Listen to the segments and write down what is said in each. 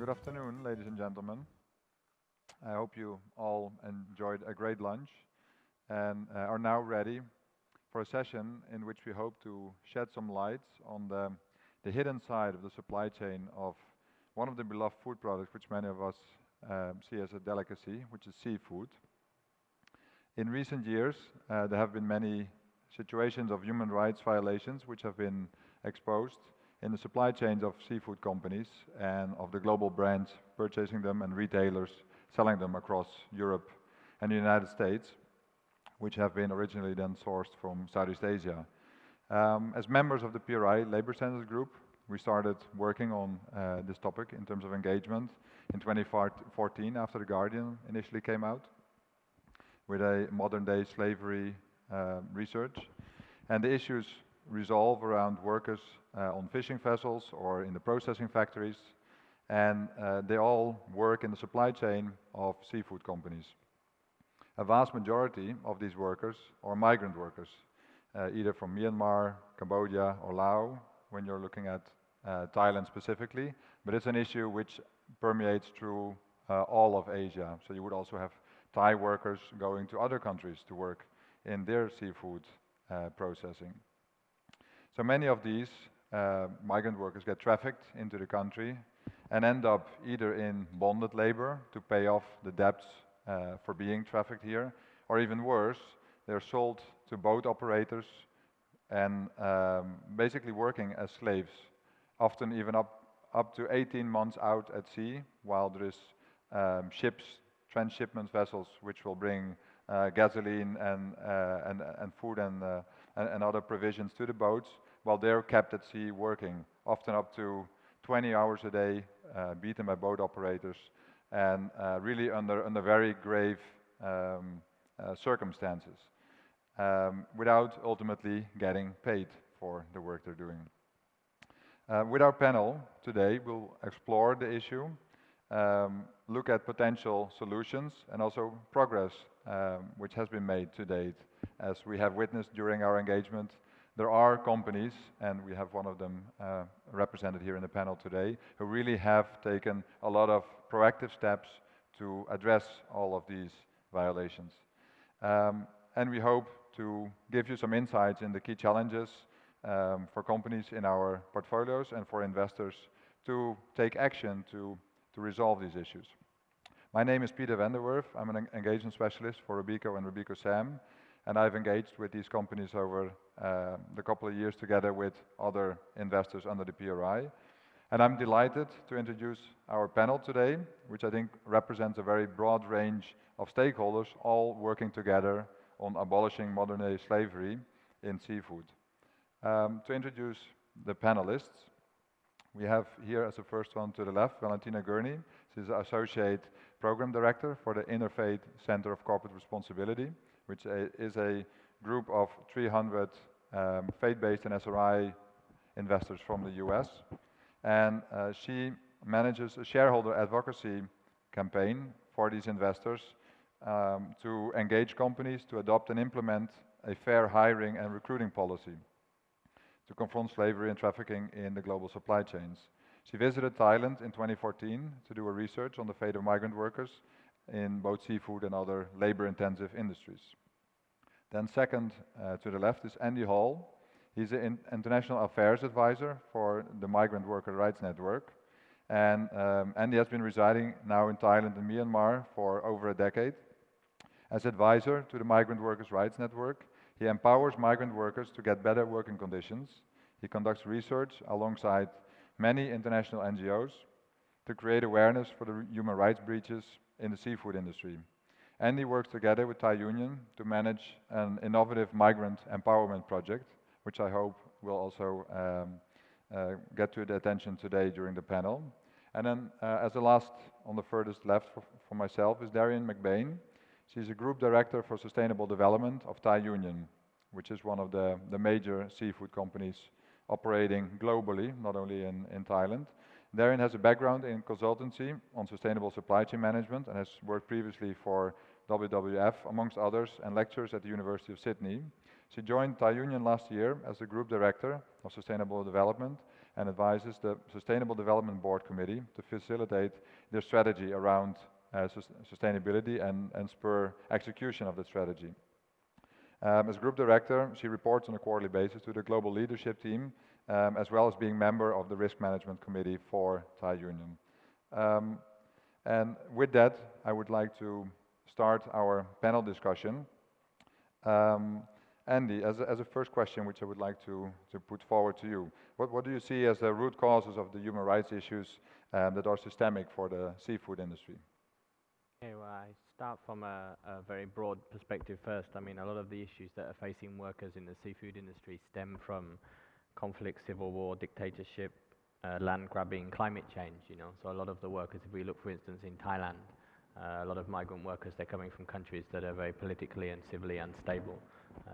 Good afternoon, ladies and gentlemen. I hope you all enjoyed a great lunch and are now ready for a session in which we hope to shed some lights on the hidden side of the supply chain of one of the beloved food products which many of us see as a delicacy, which is seafood. In recent years, there have been many situations of human rights violations which have been exposed in the supply chains of seafood companies and of the global brands purchasing them and retailers selling them across Europe and the United States, which have been originally then sourced from Southeast Asia. As members of the PRI Labor Standards Group, we started working on this topic in terms of engagement in 2014 after The Guardian initially came out with a modern day slavery research. And the issues resolve around workers on fishing vessels or in the processing factories, and they all work in the supply chain of seafood companies. A vast majority of these workers are migrant workers, either from Myanmar, Cambodia or Laos, when you're looking at Thailand specifically, but it's an issue which permeates through all of Asia. So you would also have Thai workers going to other countries to work in their seafood processing. So many of these migrant workers get trafficked into the country and end up either in bonded labor to pay off the debts for being trafficked here, or even worse, they're sold to boat operators and basically working as slaves, often even up to 18 months out at sea, while there is ships, transshipment vessels, which will bring gasoline and food and other provisions to the boats, while they're kept at sea working, often up to 20 hours a day, beaten by boat operators, and really under very grave circumstances, without ultimately getting paid for the work they're doing. With our panel today, we'll explore the issue, look at potential solutions, and also progress which has been made to date. As we have witnessed during our engagement, there are companies, and we have one of them represented here in the panel today, who really have taken a lot of proactive steps to address all of these violations. And we hope to give you some insights in the key challenges for companies in our portfolios and for investors to take action to resolve these issues. My name is Peter van der Werf. I'm an engagement specialist for Robeco and RobecoSAM, and I've engaged with these companies over the couple of years together with other investors under the PRI. And I'm delighted to introduce our panel today, which I think represents a very broad range of stakeholders, all working together on abolishing modern-day slavery in seafood. To introduce the panelists, we have here as the first one to the left, Valentina Gurney. She's the Associate Program Director for the Interfaith Center of Corporate Responsibility, which is a group of 300 faith-based and SRI investors from the US. And she manages a shareholder advocacy campaign for these investors to engage companies to adopt and implement a fair hiring and recruiting policy to confront slavery and trafficking in the global supply chains. She visited Thailand in 2014 to do a research on the fate of migrant workers in both seafood and other labor-intensive industries. Then second to the left is Andy Hall. He's an international affairs advisor for the Migrant Worker Rights Network. And Andy has been residing now in Thailand and Myanmar for over a decade. As advisor to the Migrant Workers Rights Network, he empowers migrant workers to get better working conditions. He conducts research alongside many international NGOs to create awareness for the human rights breaches in the seafood industry. And he works together with Thai Union to manage an innovative migrant empowerment project, which I hope will also get to the attention today during the panel. And then as the last on the furthest left for myself is Darian McBain. She's a Group Director for Sustainable Development of Thai Union, which is one of the major seafood companies operating globally, not only in Thailand. Darian has a background in consultancy on sustainable supply chain management and has worked previously for WWF, amongst others, and lectures at the University of Sydney. She joined Thai Union last year as the Group Director of Sustainable Development and advises the Sustainable Development Board Committee to facilitate their strategy around sustainability and spur execution of the strategy. As group director, she reports on a quarterly basis to the global leadership team, as well as being member of the risk management committee for Thai Union. And with that, I would like to start our panel discussion. Andy, as a first question, which I would like to put forward to you, what do you see as the root causes of the human rights issues that are systemic for the seafood industry? Okay, well, I start from a very broad perspective first. I mean, a lot of the issues that are facing workers in the seafood industry stem from conflict, civil war, dictatorship, land grabbing, climate change, you know. So a lot of the workers, if we look, for instance, in Thailand, a lot of migrant workers, they're coming from countries that are very politically and civilly unstable.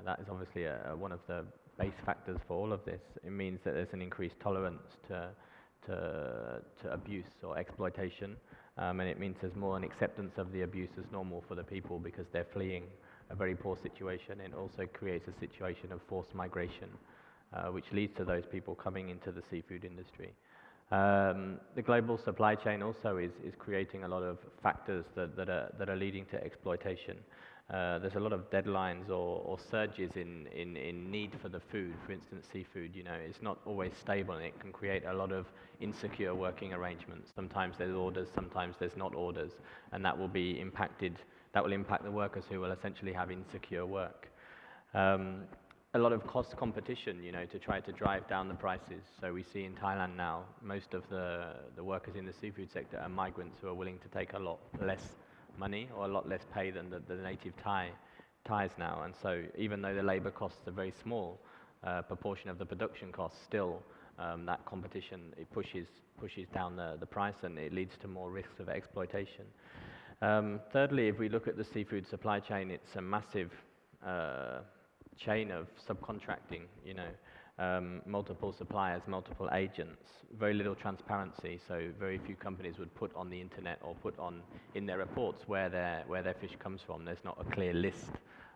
That is obviously one of the base factors for all of this. It means that there's an increased tolerance to abuse or exploitation. And it means there's more an acceptance of the abuse as normal for the people because they're fleeing a very poor situation. It also creates a situation of forced migration, which leads to those people coming into the seafood industry. The global supply chain also is creating a lot of factors that are leading to exploitation. There's a lot of deadlines or surges in need for the food. For instance, seafood, you know, it's not always stable and it can create a lot of insecure working arrangements. Sometimes there's orders, sometimes there's not orders, and that will impact the workers who will essentially have insecure work. A lot of cost competition, you know, to try to drive down the prices. So we see in Thailand now, most of the workers in the seafood sector are migrants who are willing to take a lot less money or a lot less pay than the native Thais now. And so even though the labor costs are very small, proportion of the production costs, still that competition, it pushes down the price and it leads to more risks of exploitation. Thirdly, if we look at the seafood supply chain, it's a massive chain of subcontracting, you know, multiple suppliers, multiple agents, very little transparency, so very few companies would put on the internet or put on in their reports where their fish comes from. There's not a clear list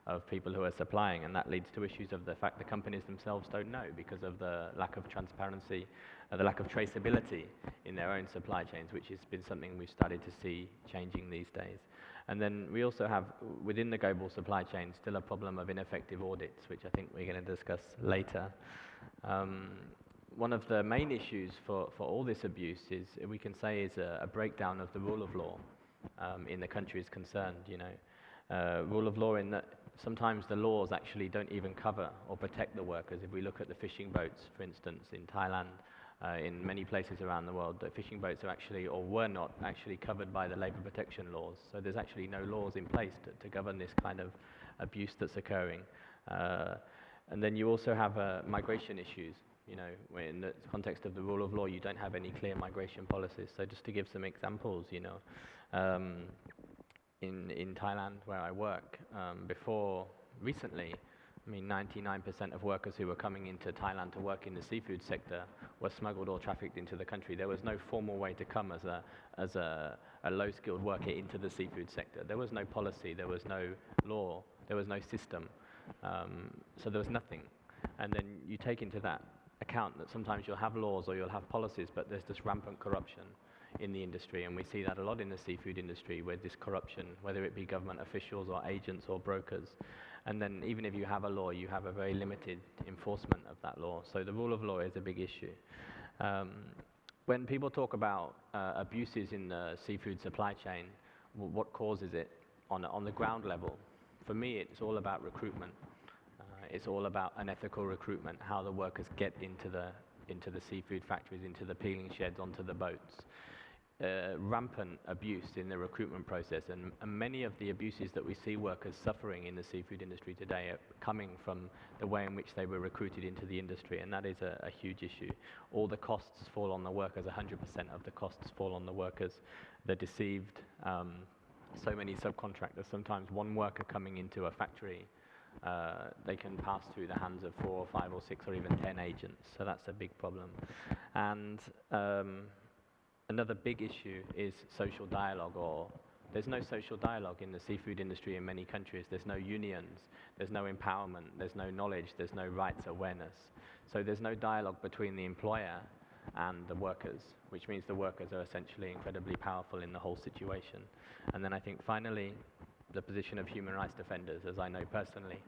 of people who are supplying, and that leads to issues of the fact the companies themselves don't know because of the lack of transparency, the lack of traceability in their own supply chains, which has been something we've started to see changing these days. And then we also have, within the global supply chain, still a problem of ineffective audits, which I think we're going to discuss later. One of the main issues for all this abuse is, we can say, is a breakdown of the rule of law in the countries concerned, you know. Rule of law in that sometimes the laws actually don't even cover or protect the workers. If we look at the fishing boats, for instance, in Thailand, in many places around the world, the fishing boats are actually, or were not actually, covered by the labour protection laws. So there's actually no laws in place to govern this kind of abuse that's occurring. And then you also have migration issues. You know, in the context of the rule of law, you don't have any clear migration policies. So just to give some examples, you know, in Thailand where I work, before recently, I mean, 99% of workers who were coming into Thailand to work in the seafood sector were smuggled or trafficked into the country. There was no formal way to come as a low-skilled worker into the seafood sector. There was no policy, there was no law, there was no system. So there was nothing. And then you take into that account that sometimes you'll have laws or you'll have policies, but there's this rampant corruption in the industry, and we see that a lot in the seafood industry, where this corruption, whether it be government officials or agents or brokers, and then even if you have a law, you have a very limited enforcement of that law. So the rule of law is a big issue. When people talk about abuses in the seafood supply chain, what causes it on the ground level? For me, it's all about recruitment. It's all about unethical recruitment, how the workers get into the seafood factories, into the peeling sheds, onto the boats. Rampant abuse in the recruitment process, and many of the abuses that we see workers suffering in the seafood industry today are coming from the way in which they were recruited into the industry, and that is a huge issue. All the costs fall on the workers, 100% of the costs fall on the workers. They're deceived. So many subcontractors, sometimes one worker coming into a factory, they can pass through the hands of 4 or 5 or 6 or even 10 agents, so that's a big problem. And another big issue is social dialogue, or there's no social dialogue in the seafood industry in many countries. There's no unions, there's no empowerment, there's no knowledge, there's no rights awareness. So there's no dialogue between the employer and the workers, which means the workers are essentially incredibly powerful in the whole situation. And then I think finally, the position of human rights defenders, as I know personally,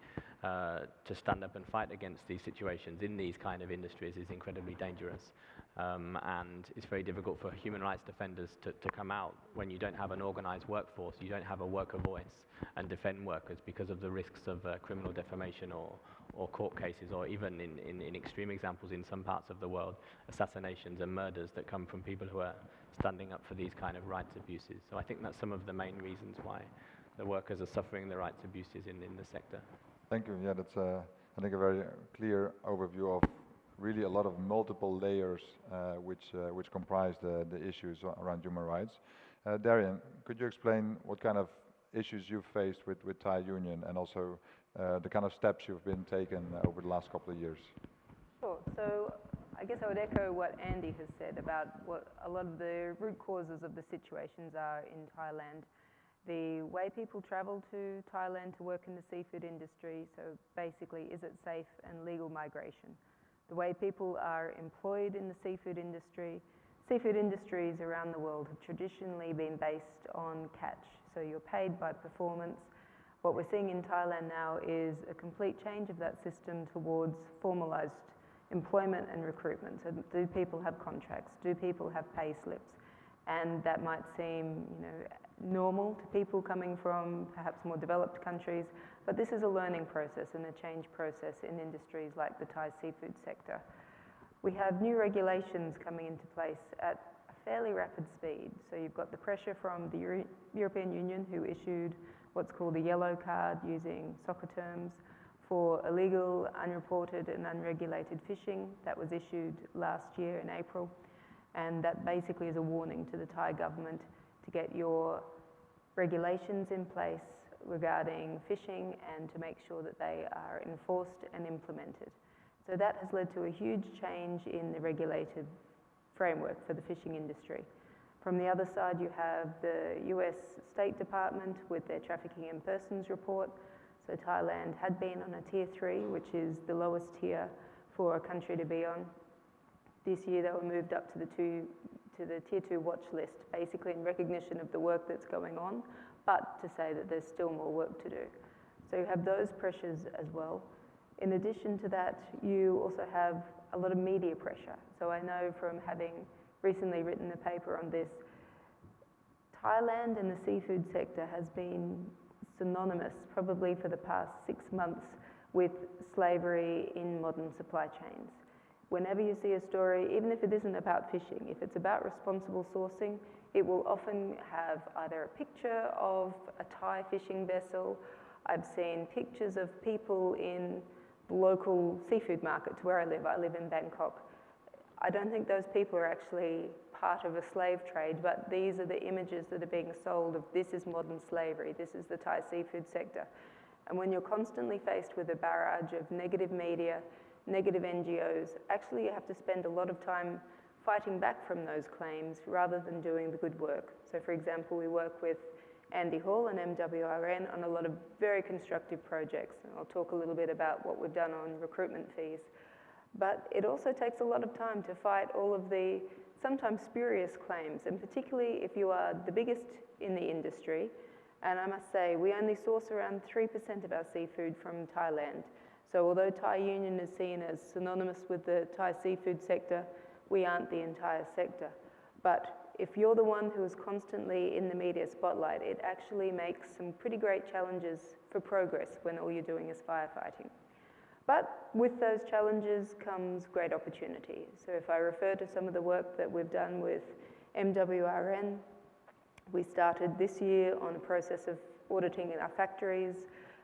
to stand up and fight against these situations in these kind of industries is incredibly dangerous. And it's very difficult for human rights defenders to come out when you don't have an organized workforce, you don't have a worker voice and defend workers because of the risks of criminal defamation or court cases, or even in extreme examples in some parts of the world, assassinations and murders that come from people who are standing up for these kind of rights abuses. So I think that's some of the main reasons why the workers are suffering the rights abuses in the sector. Thank you. Yeah, that's I think a very clear overview of really a lot of multiple layers which comprise the issues around human rights. Darian, could you explain what kind of issues you've faced with Thai Union, and also the kind of steps you've been taken over the last couple of years? Sure. So I guess I would echo what Andy has said about what a lot of the root causes of the situations are in Thailand. The way people travel to Thailand to work in the seafood industry, so basically, is it safe and legal migration? The way people are employed in the seafood industry. Seafood industries around the world have traditionally been based on catch, so you're paid by performance. What we're seeing in Thailand now is a complete change of that system towards formalised employment and recruitment. So do people have contracts? Do people have pay slips? And that might seem, normal to people coming from perhaps more developed countries, but this is a learning process and a change process in industries like the Thai seafood sector. We have new regulations coming into place at a fairly rapid speed. So you've got the pressure from the European Union, who issued what's called a yellow card, using soccer terms, for illegal, unreported and unregulated fishing. That was issued last year in April. And that basically is a warning to the Thai government to get your regulations in place regarding fishing and to make sure that they are enforced and implemented. So that has led to a huge change in the regulated framework for the fishing industry. From the other side, you have the US State Department with their Trafficking in Persons report. So Thailand had been on a Tier 3, which is the lowest tier for a country to be on. This year they were moved up to the Tier 2 watch list, basically in recognition of the work that's going on, but to say that there's still more work to do. So you have those pressures as well. In addition to that, you also have a lot of media pressure. So I know from having recently written a paper on this, Thailand and the seafood sector has been synonymous, probably for the past 6 months, with slavery in modern supply chains. Whenever you see a story, even if it isn't about fishing, if it's about responsible sourcing, it will often have either a picture of a Thai fishing vessel. I've seen pictures of people in the local seafood market to where I live. I live in Bangkok. I don't think those people are actually part of a slave trade, but these are the images that are being sold of this is modern slavery, this is the Thai seafood sector. And when you're constantly faced with a barrage of negative media, negative NGOs, actually you have to spend a lot of time fighting back from those claims rather than doing the good work. So for example, we work with Andy Hall and MWRN on a lot of very constructive projects. And I'll talk a little bit about what we've done on recruitment fees. But it also takes a lot of time to fight all of the sometimes spurious claims, and particularly if you are the biggest in the industry. And I must say, we only source around 3% of our seafood from Thailand. So although Thai Union is seen as synonymous with the Thai seafood sector, we aren't the entire sector. But if you're the one who is constantly in the media spotlight, it actually makes some pretty great challenges for progress when all you're doing is firefighting. But with those challenges comes great opportunity. So if I refer to some of the work that we've done with MWRN, we started this year on a process of auditing in our factories,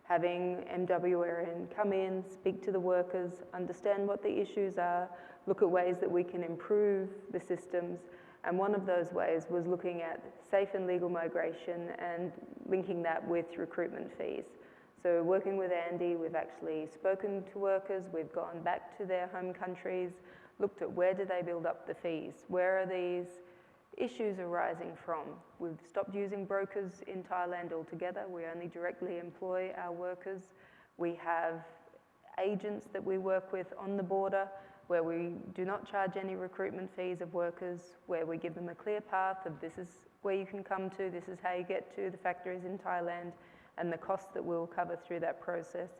having MWRN come in, speak to the workers, understand what the issues are, look at ways that we can improve the systems. And one of those ways was looking at safe and legal migration and linking that with recruitment fees. So working with Andy, we've actually spoken to workers, we've gone back to their home countries, looked at where do they build up the fees, where are these issues arising from. We've stopped using brokers in Thailand altogether, we only directly employ our workers. We have agents that we work with on the border, where we do not charge any recruitment fees of workers, where we give them a clear path of this is where you can come to, this is how you get to the factories in Thailand, and the costs that we'll cover through that process.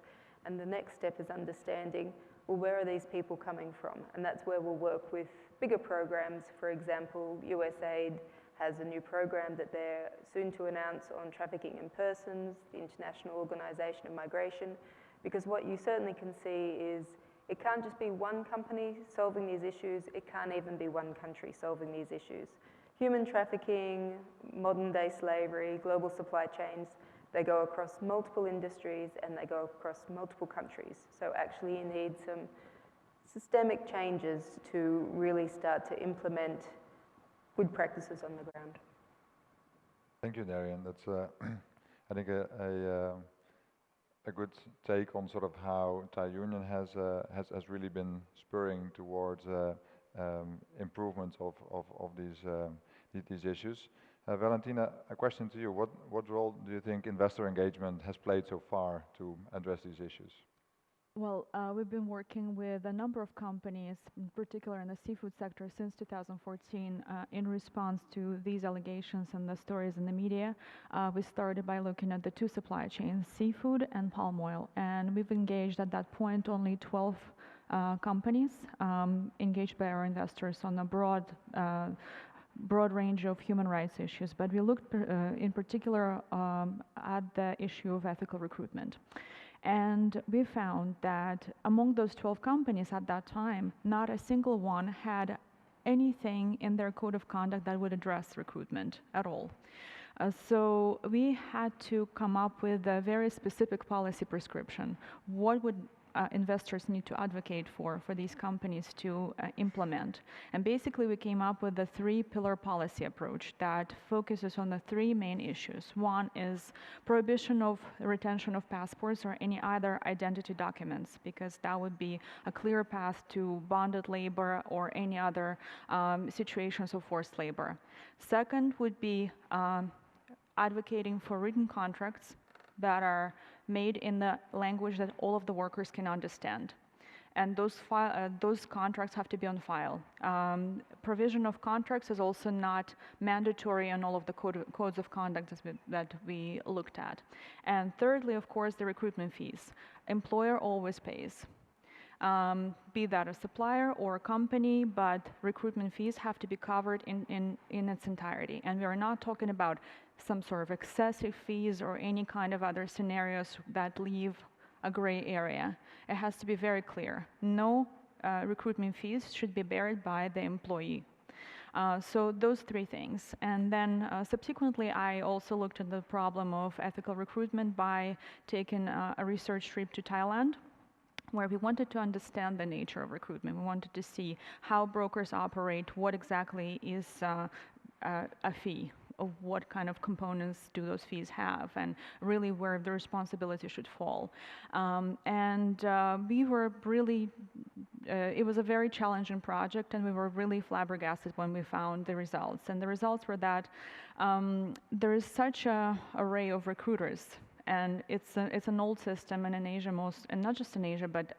And the next step is understanding, well, where are these people coming from? And that's where we'll work with bigger programs. For example, USAID has a new program that they're soon to announce on trafficking in persons, the International Organization of Migration, because what you certainly can see is it can't just be one company solving these issues, it can't even be one country solving these issues. Human trafficking, modern day slavery, global supply chains, they go across multiple industries and they go across multiple countries. So actually you need some systemic changes to really start to implement good practices on the ground. Thank you, Darian. That's, I think, a good take on sort of how Thai Union has really been spurring towards improvements of these issues. Valentina, a question to you. What role do you think investor engagement has played so far to address these issues? Well, we've been working with a number of companies, in particular in the seafood sector, since 2014 in response to these allegations and the stories in the media. We started by looking at the two supply chains, seafood and palm oil, and we've engaged at that point only 12 companies engaged by our investors on a broad range of human rights issues, but we looked in particular at the issue of ethical recruitment. And we found that among those 12 companies at that time, not a single one had anything in their code of conduct that would address recruitment at all. So we had to come up with a very specific policy prescription. What would investors need to advocate for these companies to implement? And basically we came up with a three-pillar policy approach that focuses on the three main issues. One is prohibition of retention of passports or any other identity documents, because that would be a clear path to bonded labor or any other situations of forced labor. Second would be advocating for written contracts that are made in the language that all of the workers can understand. And those contracts have to be on file. Provision of contracts is also not mandatory on all of the codes of conduct that we looked at. And thirdly, of course, the recruitment fees. Employer always pays. Be that a supplier or a company, but recruitment fees have to be covered in its entirety. And we are not talking about some sort of excessive fees or any kind of other scenarios that leave a gray area. It has to be very clear. No recruitment fees should be borne by the employee. So those three things. And then subsequently, I also looked at the problem of ethical recruitment by taking a research trip to Thailand, where we wanted to understand the nature of recruitment. We wanted to see how brokers operate, what exactly is a fee, of what kind of components do those fees have, and really where the responsibility should fall. We were really, it was a very challenging project, and we were really flabbergasted when we found the results. And the results were that there is such an array of recruiters. And it's an old system, and in Asia and not just in Asia, but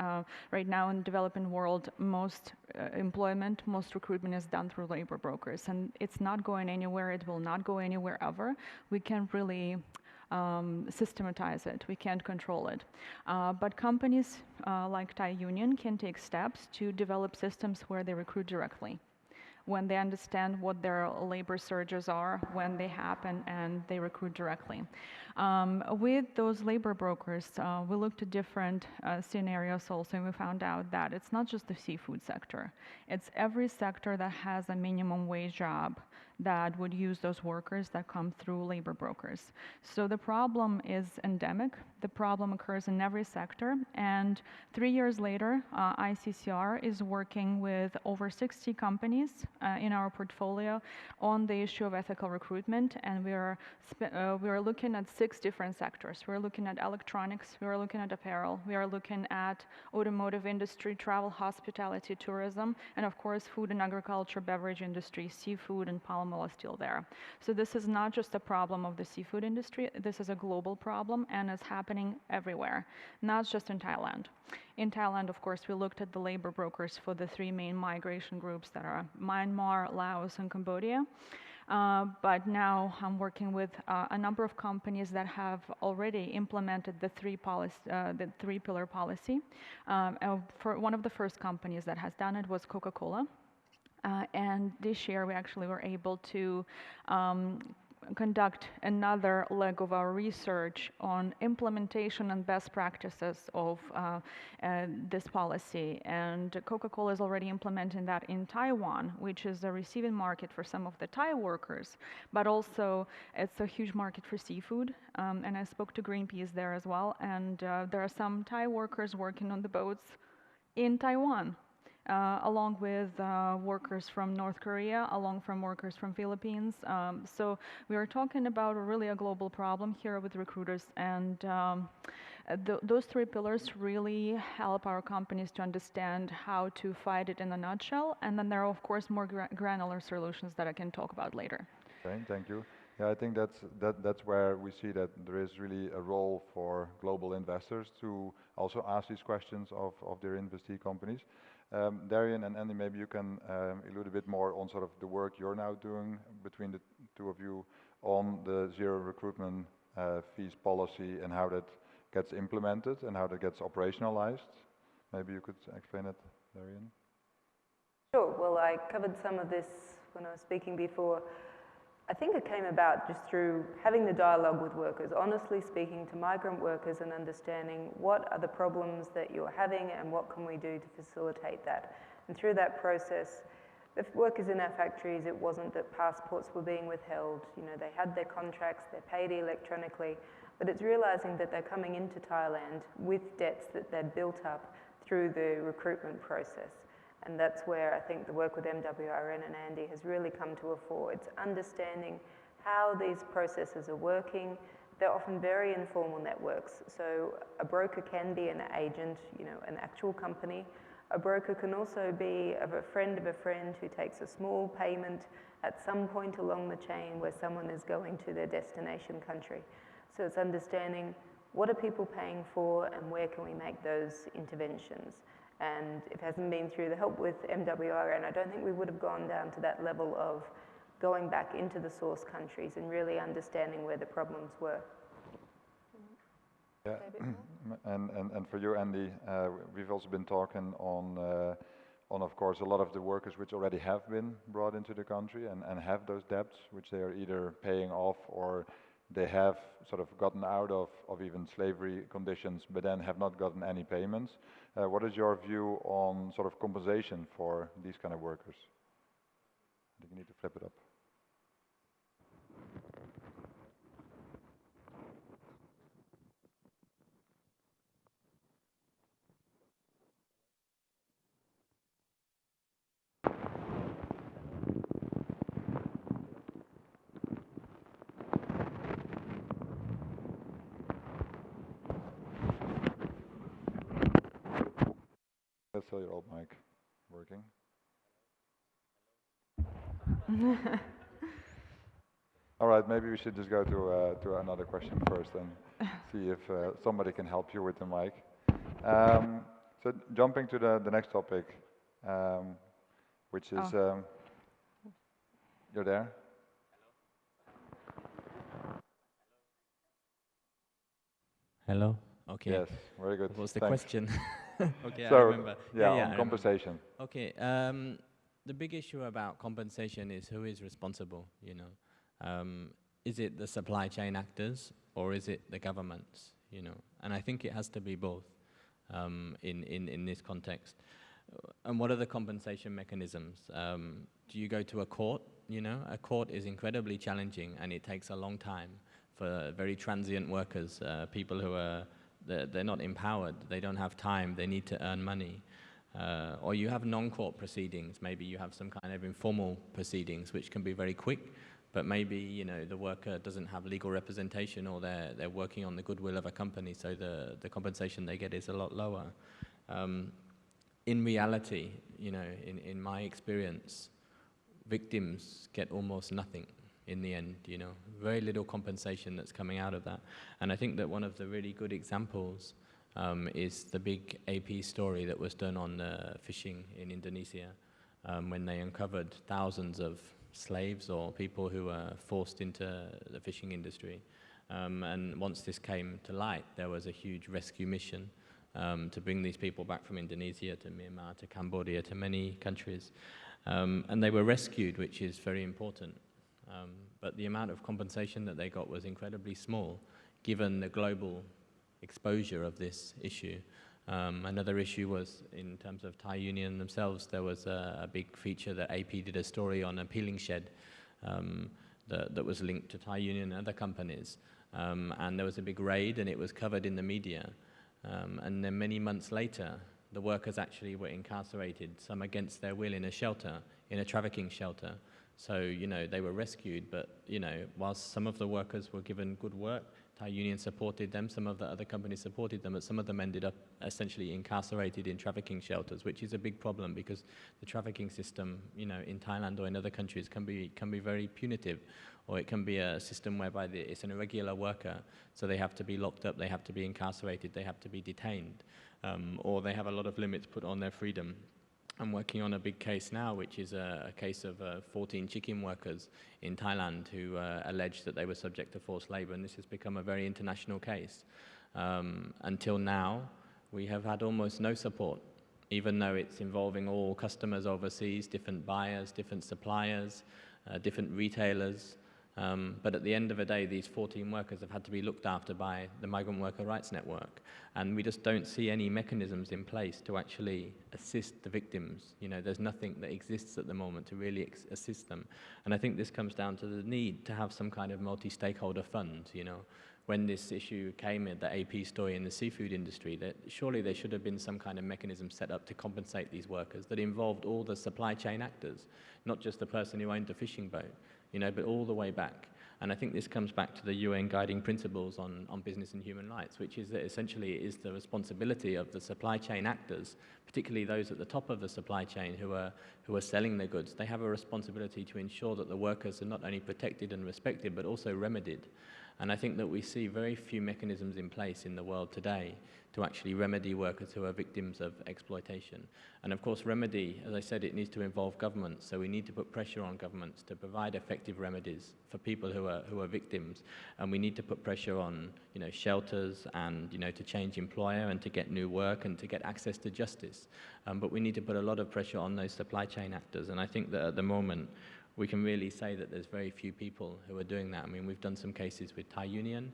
right now in the developing world, most most recruitment is done through labor brokers, and it's not going anywhere. It will not go anywhere ever. We can't really systematize it. We can't control it. But companies like Thai Union can take steps to develop systems where they recruit directly, when they understand what their labor surges are, when they happen, and they recruit directly. With those labor brokers, we looked at different scenarios also, and we found out that it's not just the seafood sector. It's every sector that has a minimum wage job that would use those workers that come through labor brokers. So the problem is endemic. The problem occurs in every sector, and 3 years later, ICCR is working with over 60 companies in our portfolio on the issue of ethical recruitment, and we are looking at 6 different sectors. We're looking at electronics, we are looking at apparel, we are looking at automotive industry, travel, hospitality, tourism, and of course food and agriculture, beverage industry, seafood and palm normal is still there. So this is not just a problem of the seafood industry, this is a global problem and it's happening everywhere, not just in Thailand. In Thailand, of course, we looked at the labor brokers for the three main migration groups that are Myanmar, Laos, and Cambodia. But now I'm working with a number of companies that have already implemented the three-pillar policy. For one of the first companies that has done it was Coca-Cola. And this year we actually were able to conduct another leg of our research on implementation and best practices of this policy. And Coca-Cola is already implementing that in Taiwan, which is a receiving market for some of the Thai workers, but also it's a huge market for seafood. And I spoke to Greenpeace there as well, and there are some Thai workers working on the boats in Taiwan. Along with workers from North Korea, along from workers from Philippines. So we are talking about really a global problem here with recruiters, and those three pillars really help our companies to understand how to fight it in a nutshell, and then there are of course more granular solutions that I can talk about later. Okay, thank you. Yeah, I think that's where we see that there is really a role for global investors to also ask these questions of their investee companies. Darian and Andy, maybe you can allude a bit more on sort of the work you're now doing between the two of you on the zero recruitment fees policy and how that gets implemented and how that gets operationalized. Maybe you could explain it, Darian. Sure. Well, I covered some of this when I was speaking before. I think it came about just through having the dialogue with workers, honestly speaking to migrant workers and understanding what are the problems that you're having and what can we do to facilitate that. And through that process, the workers in our factories, it wasn't that passports were being withheld. You know, they had their contracts, they're paid electronically, but it's realizing that they're coming into Thailand with debts that they'd built up through the recruitment process. And that's where I think the work with MWRN and Andy has really come to a fore. It's understanding how these processes are working. They're often very informal networks. So a broker can be an agent, you know, an actual company. A broker can also be of a friend who takes a small payment at some point along the chain where someone is going to their destination country. So it's understanding what are people paying for and where can we make those interventions. And if it hasn't been through the help with MWRN, I don't think we would have gone down to that level of going back into the source countries and really understanding where the problems were. Yeah, and for you, Andy, we've also been talking on of course a lot of the workers which already have been brought into the country and have those debts which they are either paying off or they have sort of gotten out of even slavery conditions but then have not gotten any payments. What is your view on sort of compensation for these kind of workers? I think you need to flip it up. Let's tell your old mic working. All right, maybe we should just go to another question first and see if somebody can help you with the mic. So jumping to the next topic, which is, you're there? Hello? Okay. Yes, very good. What was the Thanks. question? Okay, so, I remember. on compensation. Okay, the big issue about compensation is who is responsible, you know. Is it the supply chain actors or is it the governments, you know? And I think it has to be both in this context. And what are the compensation mechanisms? Do you go to a court, you know? A court is incredibly challenging and it takes a long time for very transient workers, people who are they're not empowered, they don't have time, they need to earn money. Or you have non-court proceedings, maybe you have some kind of informal proceedings which can be very quick, but maybe, you know, the worker doesn't have legal representation or they're working on the goodwill of a company, so the compensation they get is a lot lower. In reality, you know, in my experience, victims get almost nothing in the end, you know, very little compensation that's coming out of that. And I think that one of the really good examples is the big AP story that was done on fishing in Indonesia, when they uncovered thousands of slaves or people who were forced into the fishing industry. And once this came to light, there was a huge rescue mission to bring these people back from Indonesia to Myanmar, to Cambodia, to many countries. And they were rescued, which is very important. But the amount of compensation that they got was incredibly small, given the global exposure of this issue. Another issue was, in terms of Thai Union themselves, there was a big feature that AP did a story on a peeling shed that was linked to Thai Union and other companies. And there was a big raid, and it was covered in the media. And then many months later, the workers actually were incarcerated, some against their will, in a shelter, in a trafficking shelter. So, you know, they were rescued, but, you know, whilst some of the workers were given good work, Thai Union supported them, some of the other companies supported them, but some of them ended up essentially incarcerated in trafficking shelters, which is a big problem because the trafficking system, you know, in Thailand or in other countries can be very punitive, or it can be a system whereby it's an irregular worker, so they have to be locked up, they have to be incarcerated, they have to be detained, or they have a lot of limits put on their freedom. I'm working on a big case now, which is a case of 14 chicken workers in Thailand who alleged that they were subject to forced labor, and this has become a very international case. Until now, we have had almost no support, even though it's involving all customers overseas, different buyers, different suppliers, different retailers. But at the end of the day, these 14 workers have had to be looked after by the Migrant Worker Rights Network. And we just don't see any mechanisms in place to actually assist the victims. You know, there's nothing that exists at the moment to really assist them. And I think this comes down to the need to have some kind of multi-stakeholder fund, you know. When this issue came in, the AP story in the seafood industry, that surely there should have been some kind of mechanism set up to compensate these workers that involved all the supply chain actors, not just the person who owned the fishing boat, you know, but all the way back. And I think this comes back to the UN guiding principles on business and human rights, which is that essentially it is the responsibility of the supply chain actors, particularly those at the top of the supply chain who are selling their goods. They have a responsibility to ensure that the workers are not only protected and respected, but also remedied. And I think that we see very few mechanisms in place in the world today to actually remedy workers who are victims of exploitation. And of course, remedy, as I said, it needs to involve governments. So we need to put pressure on governments to provide effective remedies for people who are victims. And we need to put pressure on, you know, shelters and, you know, to change employer and to get new work and to get access to justice. But we need to put a lot of pressure on those supply chain actors. And I think that at the moment, we can really say that there's very few people who are doing that. I mean, we've done some cases with Thai Union,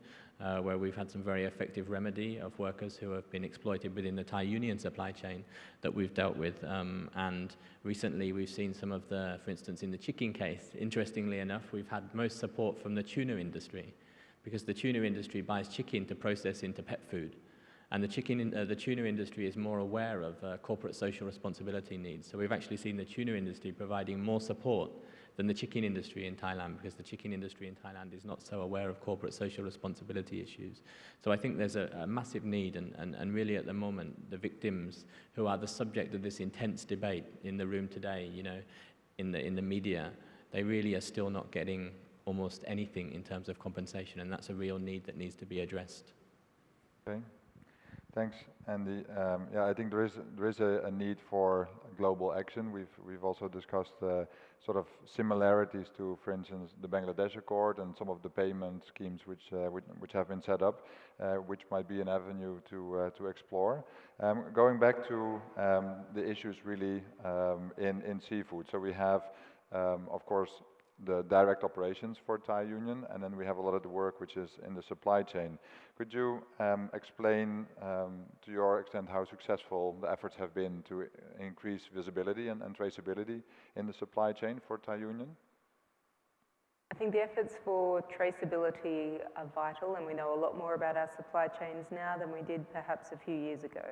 where we've had some very effective remedy of workers who have been exploited within the Thai Union supply chain that we've dealt with. And recently we've seen some of the, for instance, in the chicken case, interestingly enough, we've had most support from the tuna industry, because the tuna industry buys chicken to process into pet food. And the tuna industry is more aware of corporate social responsibility needs. So we've actually seen the tuna industry providing more support than the chicken industry in Thailand, because the chicken industry in Thailand is not so aware of corporate social responsibility issues. So I think there's a massive need, and really at the moment, the victims who are the subject of this intense debate in the room today, you know, in the media, they really are still not getting almost anything in terms of compensation, and that's a real need that needs to be addressed. Okay. Thanks, Andy. Yeah, I think there is a need for global action. We've also discussed sort of similarities to, for instance, the Bangladesh Accord and some of the payment schemes which have been set up, which might be an avenue to explore. Going back to the issues really in seafood. So we have, of course, the direct operations for Thai Union, and then we have a lot of the work which is in the supply chain. Could you explain to your extent how successful the efforts have been to increase visibility and traceability in the supply chain for Thai Union? I think the efforts for traceability are vital, and we know a lot more about our supply chains now than we did perhaps a few years ago.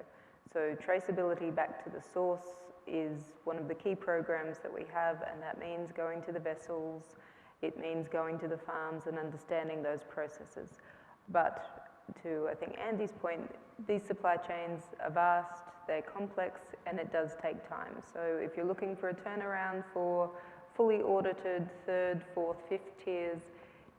So traceability back to the source is one of the key programs that we have, and that means going to the vessels, it means going to the farms and understanding those processes. But to, I think, Andy's point, these supply chains are vast, they're complex, and it does take time. So if you're looking for a turnaround for fully audited third, fourth, fifth tiers,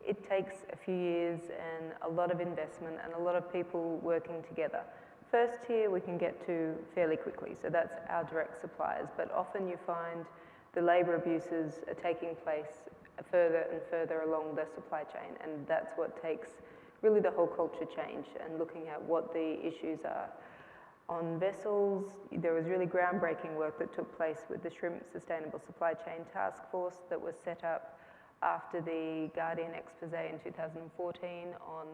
it takes a few years and a lot of investment and a lot of people working together. First tier we can get to fairly quickly, so that's our direct suppliers, but often you find the labour abuses are taking place further and further along the supply chain, and that's what takes really the whole culture change and looking at what the issues are. On vessels, there was really groundbreaking work that took place with the Shrimp Sustainable Supply Chain Task Force that was set up after the Guardian expose in 2014 on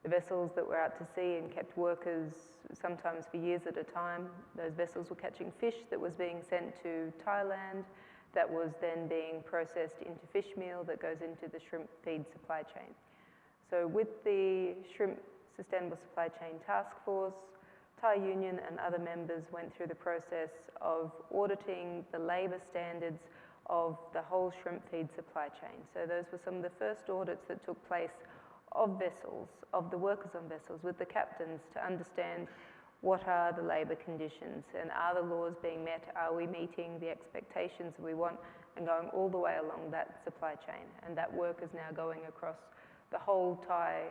the vessels that were out to sea and kept workers sometimes for years at a time. Those vessels were catching fish that was being sent to Thailand, that was then being processed into fish meal that goes into the shrimp feed supply chain. So with the Shrimp Sustainable Supply Chain Task Force, Thai Union and other members went through the process of auditing the labour standards of the whole shrimp feed supply chain. So those were some of the first audits that took place of vessels, of the workers on vessels, with the captains to understand what are the labour conditions and are the laws being met, are we meeting the expectations that we want, and going all the way along that supply chain. And that work is now going across the whole Thai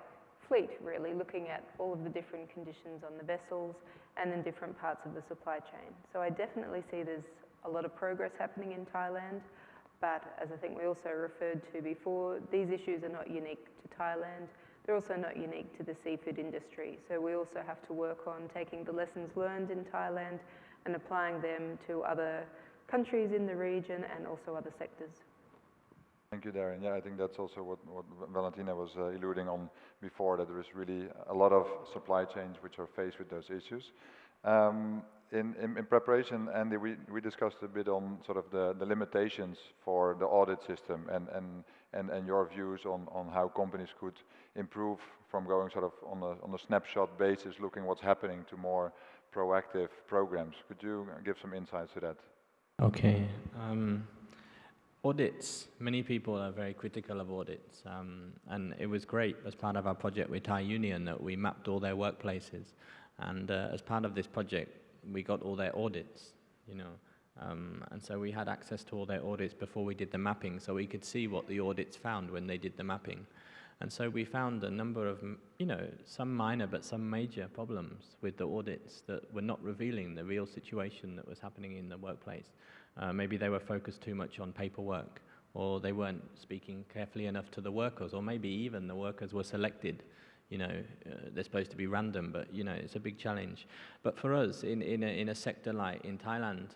fleet, really, looking at all of the different conditions on the vessels and in different parts of the supply chain. So I definitely see there's a lot of progress happening in Thailand, but as I think we also referred to before, these issues are not unique to Thailand. They're also not unique to the seafood industry. So we also have to work on taking the lessons learned in Thailand and applying them to other countries in the region and also other sectors. Thank you, Darian. Yeah, I think that's also what Valentina was alluding on before, that there is really a lot of supply chains which are faced with those issues. In preparation, Andy, we discussed a bit on sort of the limitations for the audit system and your views on how companies could improve from going sort of on a snapshot basis, looking what's happening, to more proactive programs. Could you give some insights to that? Okay. Audits, many people are very critical of audits, and it was great as part of our project with Thai Union that we mapped all their workplaces, and as part of this project we got all their audits, you know, and so we had access to all their audits before we did the mapping, so we could see what the audits found when they did the mapping. And so we found a number of, you know, some minor but some major problems with the audits that were not revealing the real situation that was happening in the workplace. Maybe they were focused too much on paperwork, or they weren't speaking carefully enough to the workers, or maybe even the workers were selected. You know, they're supposed to be random, but you know, it's a big challenge. But for us, in a sector like in Thailand,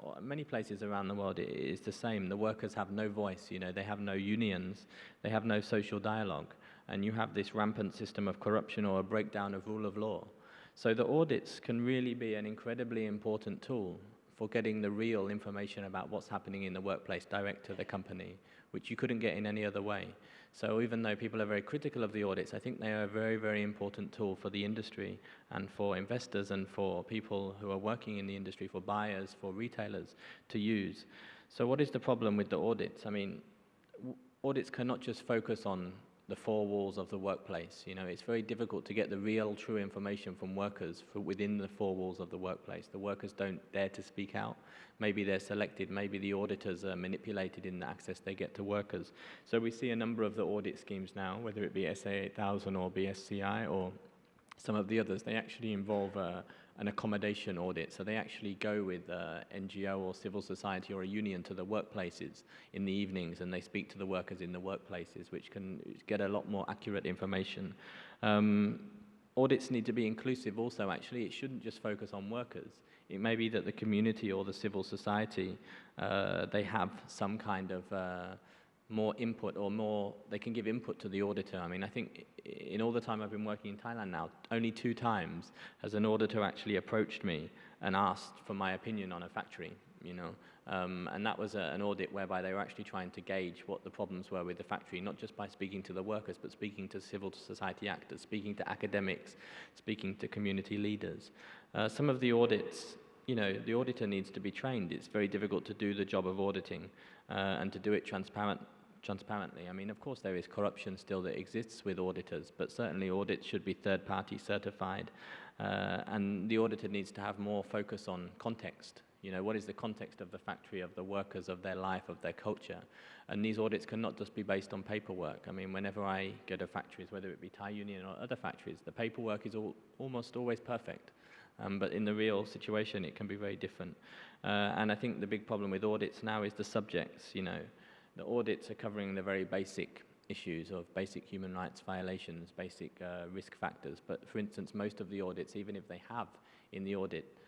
or many places around the world, it is the same. The workers have no voice. You know, they have no unions, they have no social dialogue, and you have this rampant system of corruption or a breakdown of rule of law. So the audits can really be an incredibly important tool for getting the real information about what's happening in the workplace direct to the company, which you couldn't get in any other way. So even though people are very critical of the audits, I think they are a very, very important tool for the industry and for investors and for people who are working in the industry, for buyers, for retailers to use. So what is the problem with the audits? I mean, audits cannot just focus on the four walls of the workplace. You know, it's very difficult to get the real, true information from workers within the four walls of the workplace. The workers don't dare to speak out. Maybe they're selected. Maybe the auditors are manipulated in the access they get to workers. So we see a number of the audit schemes now, whether it be SA 8000 or BSCI or some of the others, they actually involve an accommodation audit. So they actually go with NGO or civil society or a union to the workplaces in the evenings, and they speak to the workers in the workplaces, which can get a lot more accurate information. Audits need to be inclusive also, actually. It shouldn't just focus on workers. It may be that the community or the civil society, they have some kind of more input, or more, they can give input to the auditor. I mean, I think in all the time I've been working in Thailand now, only 2 times has an auditor actually approached me and asked for my opinion on a factory, you know. And that was an audit whereby they were actually trying to gauge what the problems were with the factory, not just by speaking to the workers, but speaking to civil society actors, speaking to academics, speaking to community leaders. Some of the audits, you know, the auditor needs to be trained. It's very difficult to do the job of auditing and to do it transparently. I mean, of course, there is corruption still that exists with auditors, but certainly audits should be third-party certified, and the auditor needs to have more focus on context. You know, what is the context of the factory, of the workers, of their life, of their culture? And these audits cannot just be based on paperwork. I mean, whenever I go to factories, whether it be Thai Union or other factories, the paperwork is almost always perfect. But in the real situation, it can be very different. And I think the big problem with audits now is the subjects. You know, the audits are covering the very basic issues of basic human rights violations, basic risk factors. But for instance, most of the audits, even if they have in the audit,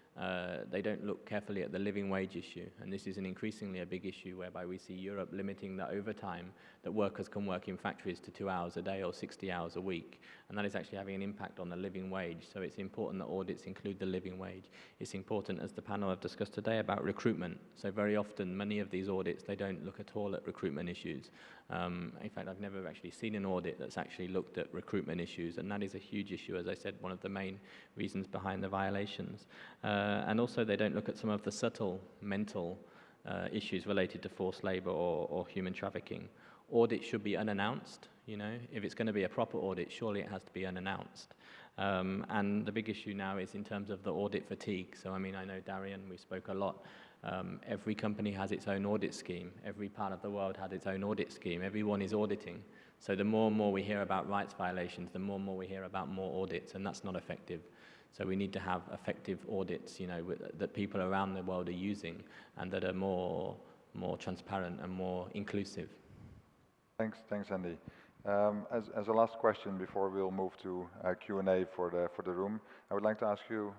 they don't look carefully at the living wage issue. And this is an increasingly a big issue whereby we see Europe limiting the overtime that workers can work in factories to 2 hours a day or 60 hours a week. And that is actually having an impact on the living wage. So it's important that audits include the living wage. It's important, as the panel have discussed today, about recruitment. So very often, many of these audits, they don't look at all at recruitment issues. In fact, I've never actually seen an audit that's actually looked at recruitment issues, and that is a huge issue, as I said, one of the main reasons behind the violations. And also, they don't look at some of the subtle mental issues related to forced labor or human trafficking. Audits should be unannounced, you know. If it's going to be a proper audit, surely it has to be unannounced. And the big issue now is in terms of the audit fatigue. So, I mean, I know Darian, we spoke a lot. Every company has its own audit scheme. Every part of the world has its own audit scheme. Everyone is auditing. So the more and more we hear about rights violations, the more and more we hear about more audits, and that's not effective. So we need to have effective audits, you know, that people around the world are using and that are more transparent and more inclusive. Thanks, Andy. As a last question before we'll move to Q&A for the room, I would like to ask you,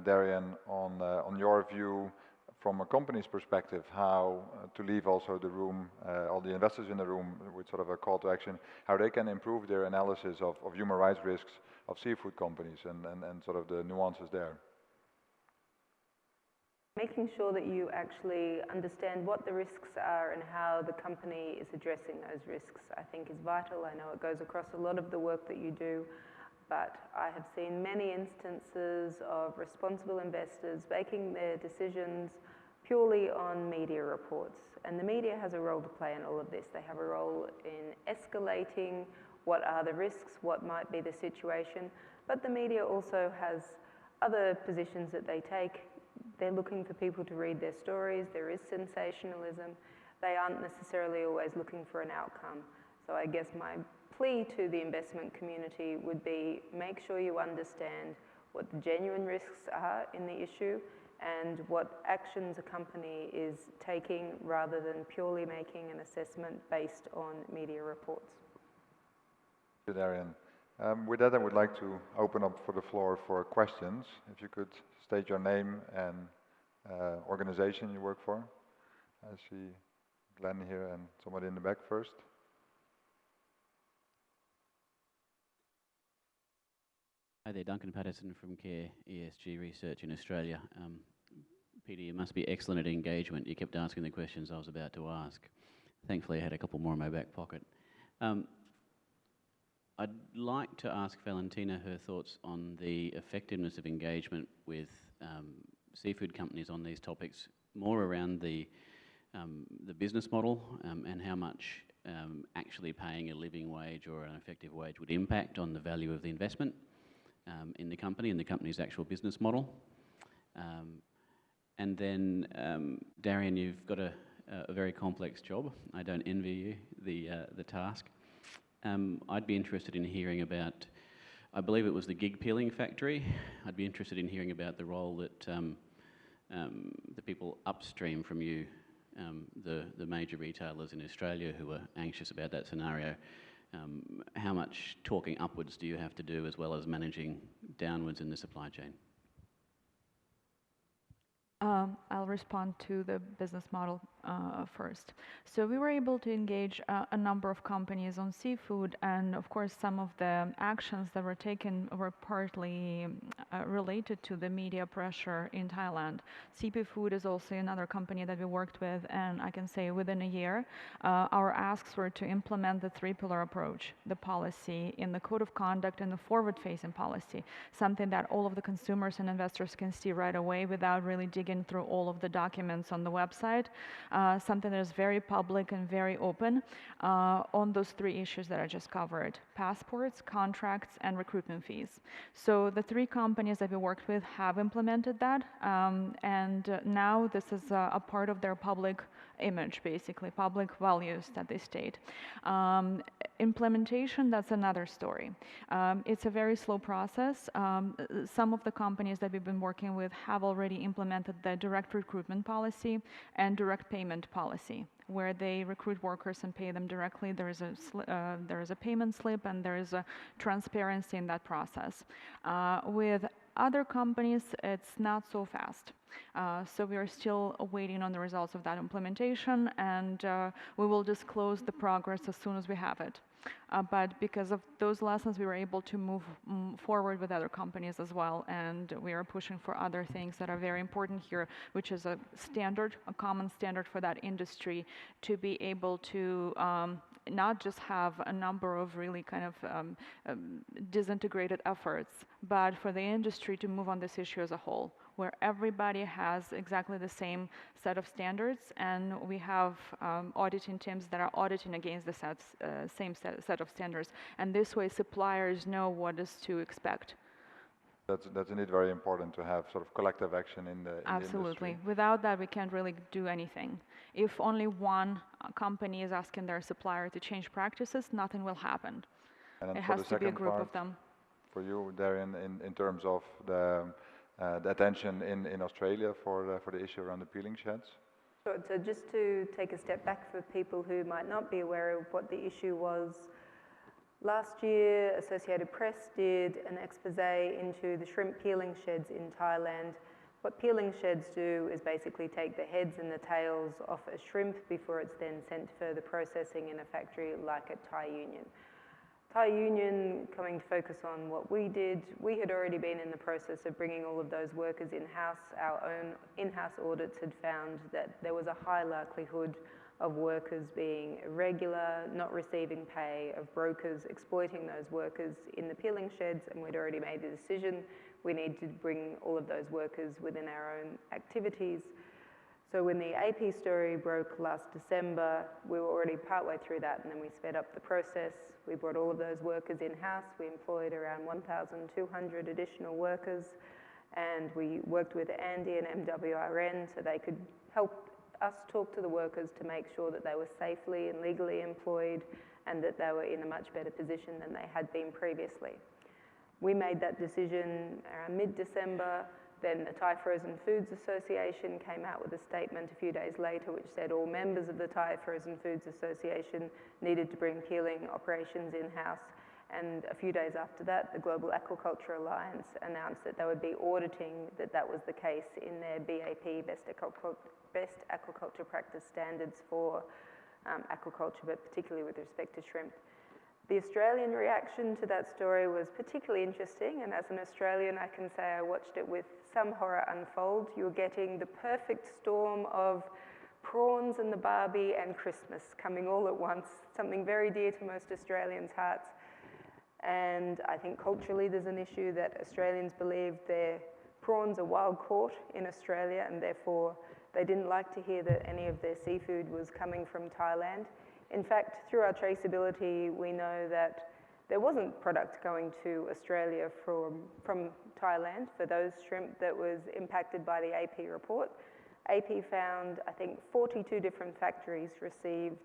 Darian, on your view from a company's perspective, how to leave also the room, all the investors in the room with sort of a call to action, how they can improve their analysis of human rights risks of seafood companies and sort of the nuances there. Making sure that you actually understand what the risks are and how the company is addressing those risks, I think is vital. I know it goes across a lot of the work that you do, but I have seen many instances of responsible investors making their decisions purely on media reports. And the media has a role to play in all of this. They have a role in escalating what are the risks, what might be the situation, but the media also has other positions that they take. They're looking for people to read their stories. There is sensationalism. They aren't necessarily always looking for an outcome. So I guess my plea to the investment community would be make sure you understand what the genuine risks are in the issue and what actions a company is taking rather than purely making an assessment based on media reports. Thank you, Darian. With that, I would like to open up for the floor for questions. If you could state your name and organization you work for. I see Glenn here and somebody in the back first. Hi there, Duncan Patterson from CARE ESG Research in Australia. Peter, you must be excellent at engagement. You kept asking the questions I was about to ask. Thankfully, I had a couple more in my back pocket. I'd like to ask Valentina her thoughts on the effectiveness of engagement with seafood companies on these topics, more around the business model and how much actually paying a living wage or an effective wage would impact on the value of the investment in the company and the company's actual business model. And then, Darian, you've got a very complex job. I don't envy you the task. I'd be interested in hearing about, I believe it was the gig peeling factory. I'd be interested in hearing about the role that the people upstream from you, the major retailers in Australia who are anxious about that scenario, how much talking upwards do you have to do as well as managing downwards in the supply chain? I'll respond to the business model first. So we were able to engage a number of companies on seafood, and of course some of the actions that were taken were partly related to the media pressure in Thailand. CP Food is also another company that we worked with, and I can say within a year our asks were to implement the three-pillar approach, the policy in the code of conduct and the forward-facing policy, something that all of the consumers and investors can see right away without really digging through all of the documents on the website, something that is very public and very open on those three issues that I just covered: passports, contracts, and recruitment fees. So the three companies that we worked with have implemented that, and now this is a part of their public image, basically, public values that they state. Implementation, that's another story. It's a very slow process. Some of the companies that we've been working with have already implemented the direct recruitment policy and direct payment policy, where they recruit workers and pay them directly. There is a payment slip, and there is a transparency in that process. With other companies, it's not so fast. So we are still waiting on the results of that implementation, and we will disclose the progress as soon as we have it. But because of those lessons, we were able to move forward with other companies as well, and we are pushing for other things that are very important here, which is a standard, a common standard for that industry, to be able to not just have a number of really kind of disintegrated efforts, but for the industry to move on this issue as a whole, where everybody has exactly the same set of standards, and we have auditing teams that are auditing against the same set of standards. And this way, suppliers know what is to expect. That's indeed very important to have sort of collective action in the Absolutely. industry. Without that, we can't really do anything. If only one company is asking their supplier to change practices, nothing will happen. And it has to be a group of them. For you, Darian, in terms of the attention in Australia for the issue around the peeling sheds? Sure. So just to take a step back for people who might not be aware of what the issue was, last year Associated Press did an expose into the shrimp peeling sheds in Thailand. What peeling sheds do is basically take the heads and the tails off a shrimp before it's then sent to further processing in a factory like at Thai Union. Thai Union, coming to focus on what we did, we had already been in the process of bringing all of those workers in-house. Our own in-house audits had found that there was a high likelihood of workers being irregular, not receiving pay, of brokers exploiting those workers in the peeling sheds, and we'd already made the decision we need to bring all of those workers within our own activities. So when the AP story broke last December, we were already partway through that, and then we sped up the process. We brought all of those workers in-house. We employed around 1,200 additional workers, and we worked with Andy and MWRN so they could help us talk to the workers to make sure that they were safely and legally employed and that they were in a much better position than they had been previously. We made that decision around mid-December. Then the Thai Frozen Foods Association came out with a statement a few days later which said all members of the Thai Frozen Foods Association needed to bring peeling operations in-house. And a few days after that, the Global Aquaculture Alliance announced that they would be auditing that that was the case in their BAP, Best Aquaculture Practice Standards for aquaculture, but particularly with respect to shrimp. The Australian reaction to that story was particularly interesting, and as an Australian I can say I watched it with some horror unfold. You're getting the perfect storm of prawns and the Barbie and Christmas coming all at once, something very dear to most Australians' hearts. And I think culturally there's an issue that Australians believe their prawns are wild caught in Australia, and therefore they didn't like to hear that any of their seafood was coming from Thailand. In fact, through our traceability, we know that there wasn't product going to Australia from Thailand for those shrimp that was impacted by the AP report. AP found, I think, 42 different factories received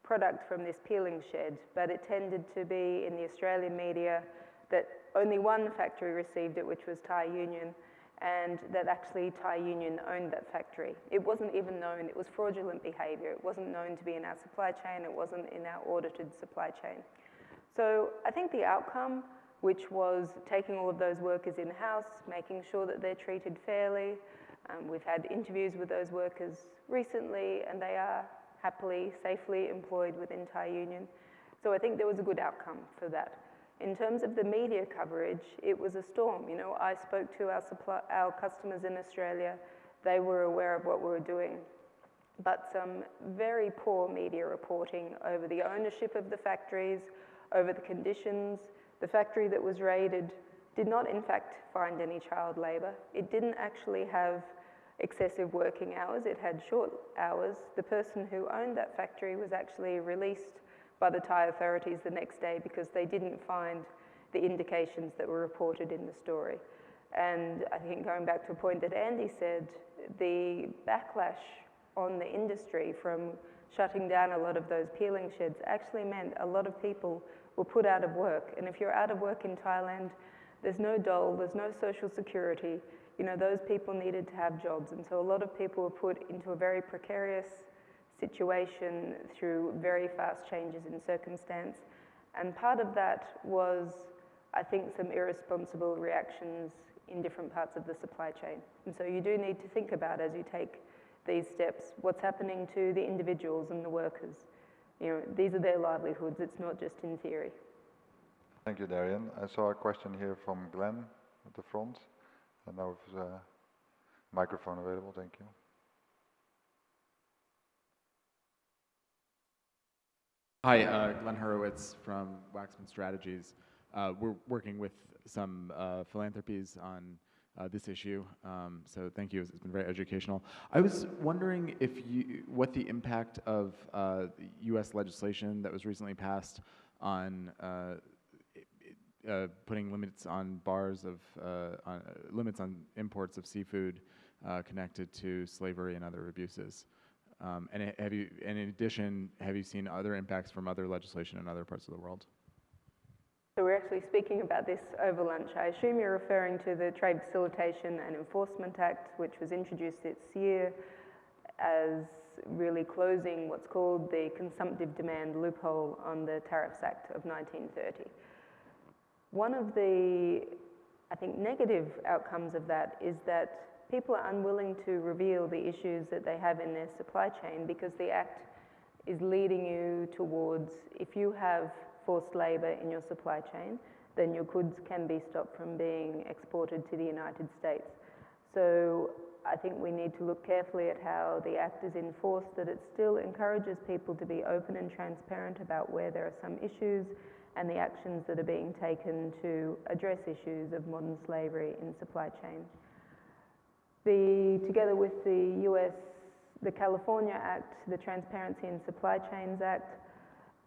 product from this peeling shed, but it tended to be in the Australian media that only one factory received it, which was Thai Union, and that actually Thai Union owned that factory. It wasn't even known, it was fraudulent behaviour. It wasn't known to be in our supply chain, it wasn't in our audited supply chain. So I think the outcome, which was taking all of those workers in-house, making sure that they're treated fairly, we've had interviews with those workers recently, and they are happily, safely employed within Thai Union. So I think there was a good outcome for that. In terms of the media coverage, it was a storm. You know, I spoke to our customers in Australia. They were aware of what we were doing. But some very poor media reporting over the ownership of the factories, over the conditions. The factory that was raided did not, in fact, find any child labour. It didn't actually have excessive working hours, it had short hours. The person who owned that factory was actually released by the Thai authorities the next day because they didn't find the indications that were reported in the story. And I think going back to a point that Andy said, the backlash on the industry from shutting down a lot of those peeling sheds actually meant a lot of people were put out of work. And if you're out of work in Thailand, there's no dole, there's no social security. You know, those people needed to have jobs. And so a lot of people were put into a very precarious situation through very fast changes in circumstance. And part of that was, I think, some irresponsible reactions in different parts of the supply chain. And so you do need to think about, as you take these steps, what's happening to the individuals and the workers. You know, these are their livelihoods, it's not just in theory. Thank you, Darian. I saw a question here from Glenn at the front. I know if there's a microphone available, thank you. Hi, Glenn Hurwitz from Waxman Strategies. We're working with some philanthropies on this issue, so thank you. It's been very educational. I was wondering what the impact of the U.S. legislation that was recently passed on putting limits on bars of limits on imports of seafood connected to slavery and other abuses. And have you, in addition, have you seen other impacts from other legislation in other parts of the world? So we're actually speaking about this over lunch. I assume you're referring to the Trade Facilitation and Enforcement Act, which was introduced this year as really closing what's called the consumptive demand loophole on the Tariffs Act of 1930. One of the, I think, negative outcomes of that is that people are unwilling to reveal the issues that they have in their supply chain because the Act is leading you towards, if you have forced labour in your supply chain, then your goods can be stopped from being exported to the United States. So I think we need to look carefully at how the Act is enforced, that it still encourages people to be open and transparent about where there are some issues and the actions that are being taken to address issues of modern slavery in supply chain. Together with the California Act, the Transparency in Supply Chains Act,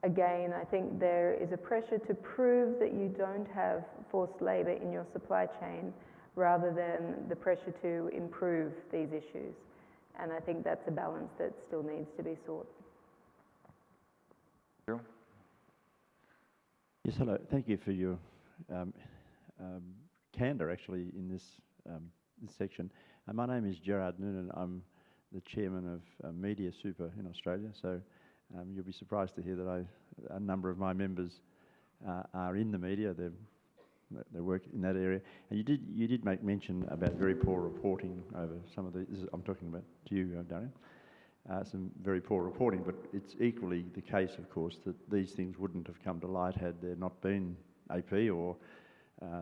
again, I think there is a pressure to prove that you don't have forced labour in your supply chain rather than the pressure to improve these issues. And I think that's a balance that still needs to be sought. Thank you. Yes, hello. Thank you for your candour, actually, in this section. My name is Gerard Noonan. I'm the chairman of Media Super in Australia. So you'll be surprised to hear that a number of my members are in the media. They work in that area. And you did make mention about very poor reporting over some of the. I'm talking about to you, Darian. Some very poor reporting, but it's equally the case, of course, that these things wouldn't have come to light had there not been AP or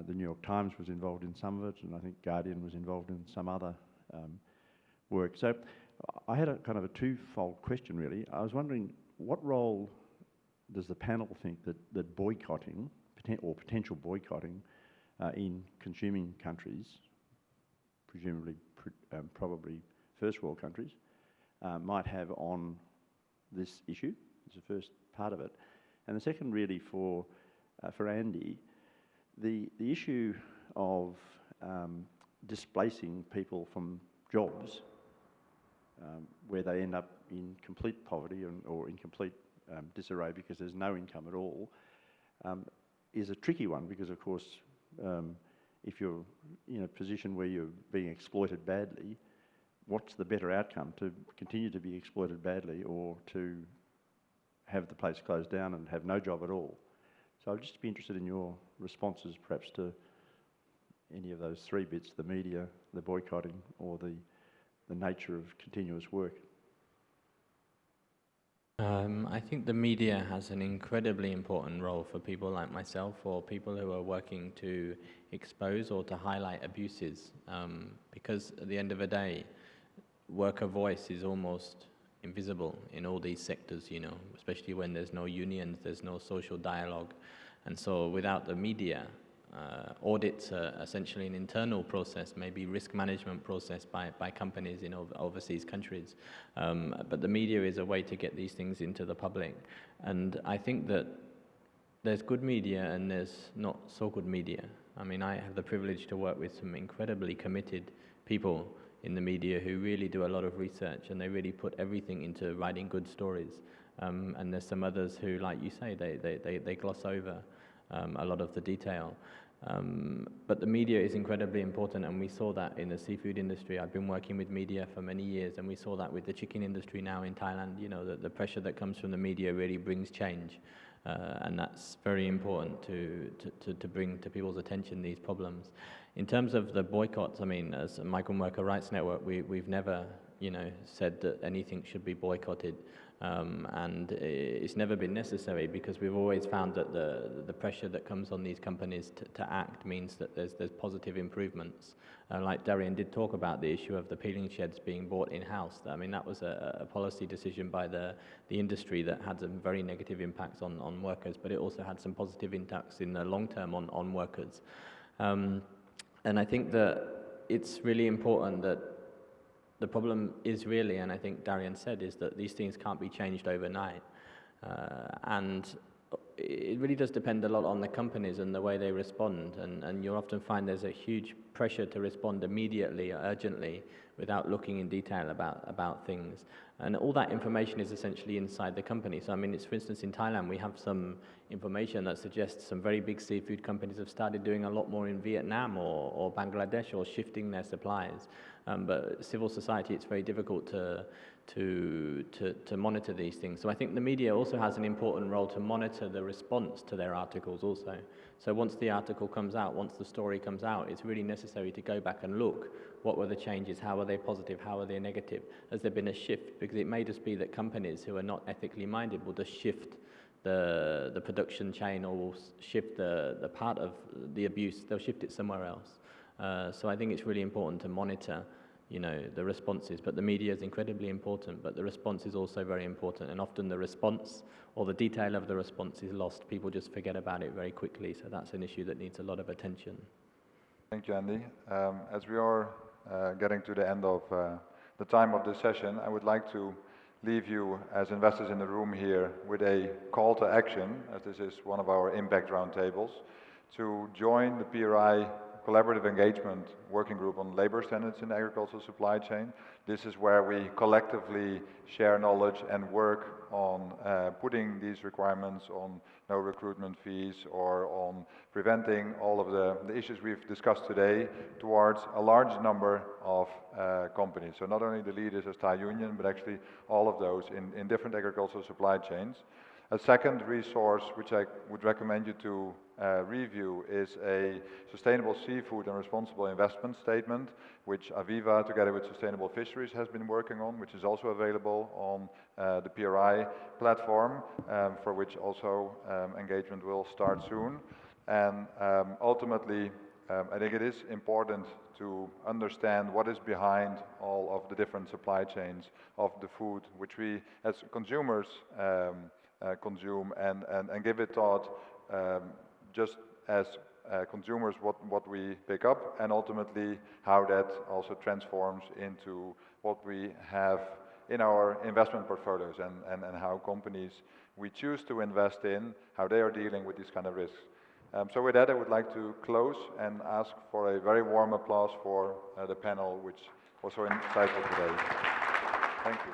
the New York Times was involved in some of it, and I think Guardian was involved in some other work. So I had a kind of a twofold question, really. I was wondering, what role does the panel think that boycotting, or potential boycotting in consuming countries, presumably probably first world countries, might have on this issue? Is the first part of it. And the second, really, for Andy, the issue of displacing people from jobs where they end up in complete poverty or in complete disarray because there's no income at all, is a tricky one because, of course, if you're in a position where you're being exploited badly, what's the better outcome? To continue to be exploited badly or to have the place closed down and have no job at all? So I'd just be interested in your responses perhaps to any of those three bits, the media, the boycotting, or the nature of continuous work. I think the media has an incredibly important role for people like myself or people who are working to expose or to highlight abuses, because at the end of the day, worker voice is almost invisible in all these sectors, you know, especially when there's no unions, there's no social dialogue. And so without the media, audits are essentially an internal process, maybe risk management process by companies in overseas countries. But the media is a way to get these things into the public. And I think that there's good media and there's not so good media. I mean, I have the privilege to work with some incredibly committed people in the media who really do a lot of research, and they really put everything into writing good stories. And there's some others who, like you say, they gloss over a lot of the detail. But the media is incredibly important, and we saw that in the seafood industry. I've been working with media for many years, and we saw that with the chicken industry now in Thailand. You know, the pressure that comes from the media really brings change. And that's very important to bring to people's attention these problems. In terms of the boycotts, I mean, as a Migrant Worker Rights Network, we've never, you know, said that anything should be boycotted. And it's never been necessary, because we've always found that the pressure that comes on these companies to act means that there's positive improvements. Like Darian did talk about the issue of the peeling sheds being bought in-house. I mean, that was a policy decision by the industry that had some very negative impacts on workers, but it also had some positive impacts in the long term on workers. And I think that it's really important that the problem is really, and I think Darian said, is that these things can't be changed overnight. And it really does depend a lot on the companies and the way they respond. And you'll often find there's a huge pressure to respond immediately or urgently without looking in detail about things. And all that information is essentially inside the company. So I mean, for instance, in Thailand, we have some information that suggests some very big seafood companies have started doing a lot more in Vietnam or Bangladesh, or shifting their supplies. But civil society, it's very difficult to monitor these things. So I think the media also has an important role to monitor the response to their articles also. So once the article comes out, once the story comes out, it's really necessary to go back and look. What were the changes? How were they positive? How were they negative? Has there been a shift? Because it may just be that companies who are not ethically minded will just shift the production chain, or will shift the part of the abuse. They'll shift it somewhere else. So I think it's really important to monitor, you know, the responses. But the media is incredibly important, but the response is also very important. And often the response or the detail of the response is lost. People just forget about it very quickly. So that's an issue that needs a lot of attention. Thank you, Andy. As we are getting to the end of the time of this session, I would like to leave you as investors in the room here with a call to action, as this is one of our impact roundtables, to join the PRI Collaborative Engagement Working Group on Labor Standards in the Agricultural Supply Chain. This is where we collectively share knowledge and work on putting these requirements on no recruitment fees, or on preventing all of the issues we've discussed today towards a large number of companies. So not only the leaders as Thai Union, but actually all of those in different agricultural supply chains. A second resource which I would recommend you to review is a Sustainable Seafood and Responsible Investment Statement, which Aviva, together with Sustainable Fisheries, has been working on, which is also available on the PRI platform, for which also engagement will start soon. And ultimately, I think it is important to understand what is behind all of the different supply chains of the food which we as consumers consume, and give it thought, just as consumers, what we pick up, and ultimately how that also transforms into what we have in our investment portfolios, and how companies we choose to invest in, how they are dealing with these kind of risks. So with that, I would like to close and ask for a very warm applause for the panel, which was so insightful today. Thank you.